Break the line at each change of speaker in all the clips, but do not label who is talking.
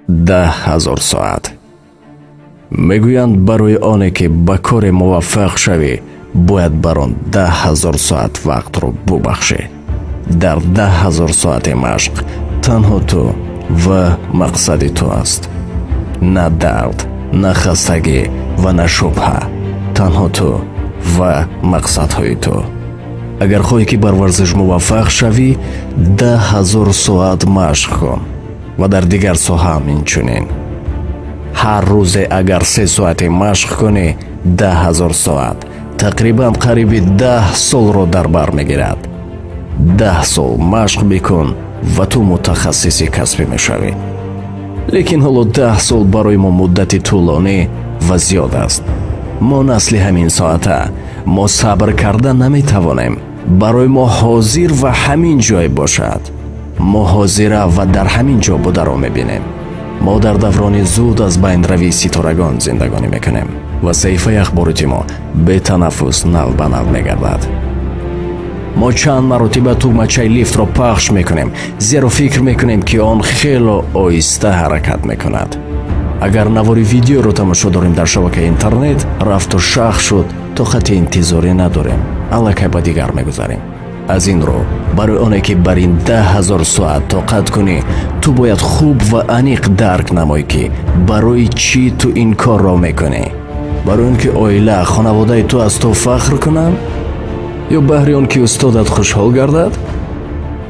10,000 соат. мегӯянд барои оне ки ба коре муваффақ шавӣ бояд бар он 10,000 соат вақтро бубахшӣ. дар 10,000 соати машқ танҳо ту ва мақсади ту аст. на дард, на хастагӣ ва на шубҳа. танҳо ту ва мақсадҳои ту. агар хоҳӣ ки бар варзиш муваффақ шавӣ 10,000 соат машқ кун ва дар дигар соҳа ҳам инчунин. ҳар рӯзе агар 3 соати машқ кунӣ 10,000 соат тақрибан қариби 10 солро дар бар мегирад. 10 сол машқ бикун ва ту мутахассиси касбӣ мешавӣ. лекин ҳоло 10 сол барои мо муддати тӯлонӣ ва зиёд аст. мо насли ҳамин соата, мо сабр карда наметавонем. барои мо ҳозир ва ҳамин ҷой бошад. мо ҳозира ва дар ҳамин ҷо бударо мебинем. мо дар даврони зуд аз байнравии ситорагон зиндагонӣ мекунем ва саҳифаи ахбороти мо бетанаффус нав ба нав мегардад. мо чанд маротиба тугмачаи лифтро пахш мекунем, зеро фикр мекунем ки он хело оҳиста ҳаракат мекунад. агар навори видеоро тамошо дорем дар шабакаи интернет, рафту шах шуд, тоқати интизорӣ надорем, аллакай ба дигар мегузарем. аз ин ро барои оне ки бар ин 10,000 соат тоқат кунӣ, ту бояд хуб ва аниқ дарк намоӣ ки барои чӣ ту ин корро мекунӣ. барои он ки оила, хонаводаи ту аз ту фахр кунанд? ё баҳри он ки устодат хушҳол гардад?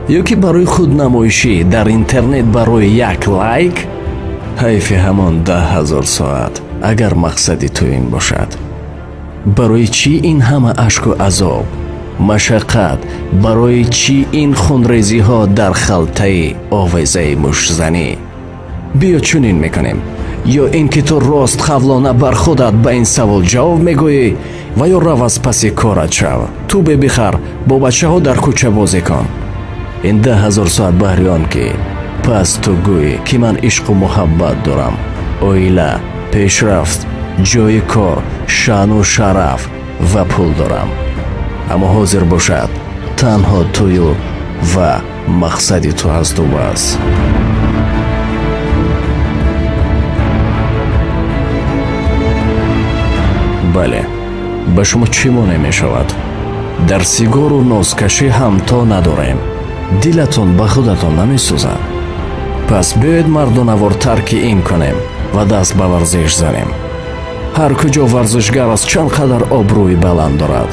ё ки барои худнамоишӣ дар интернет барои як лайк? ҳайфи ҳамон 10,000 соат агар мақсади ту ин бошад. барои чӣ ин ҳама ашку азоб, машаққат? барои чӣ ин хунрезиҳо дар халтаи овезаи мушзанӣ? биё чунин мекунем. ё ин ки ту рост хавлона бар худат ба ин савол ҷавоб мегӯӣ ва ё рав аз паси корат шав, ту бебихар бо бачаҳо дар кӯча бозӣ кун. ин 10,000 соат баҳри он ки пас ту гӯӣ ки ман ишқу муҳаббат дорам, оила, пешрафт, ҷои кор, шаъну шараф ва пул дорам. аммо ҳозир бошад танҳо тую ва мақсади ту ҳасту бас. бале, ба шумо чӣ монеъ мешавад? дар сигару нозкашӣ ҳам то надорем. дилатон ба худатон намесӯзад? пас биёед мардонавортар ки ин кунем ва даст ба варзиш занем. ҳар куҷо варзишгар аз чанд қадар обрӯи баланд дорад.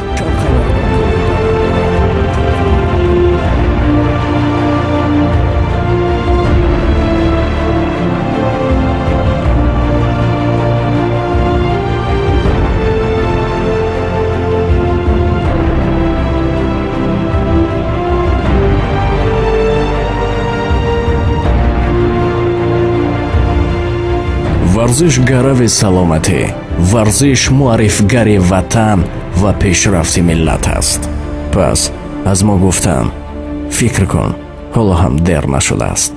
варзиш гарави саломатӣ, варзиш муаррифгари ватан ва пешрафти миллат аст. пас аз мо гуфтан, фикр кун, ҳоло ҳам дер нашудааст.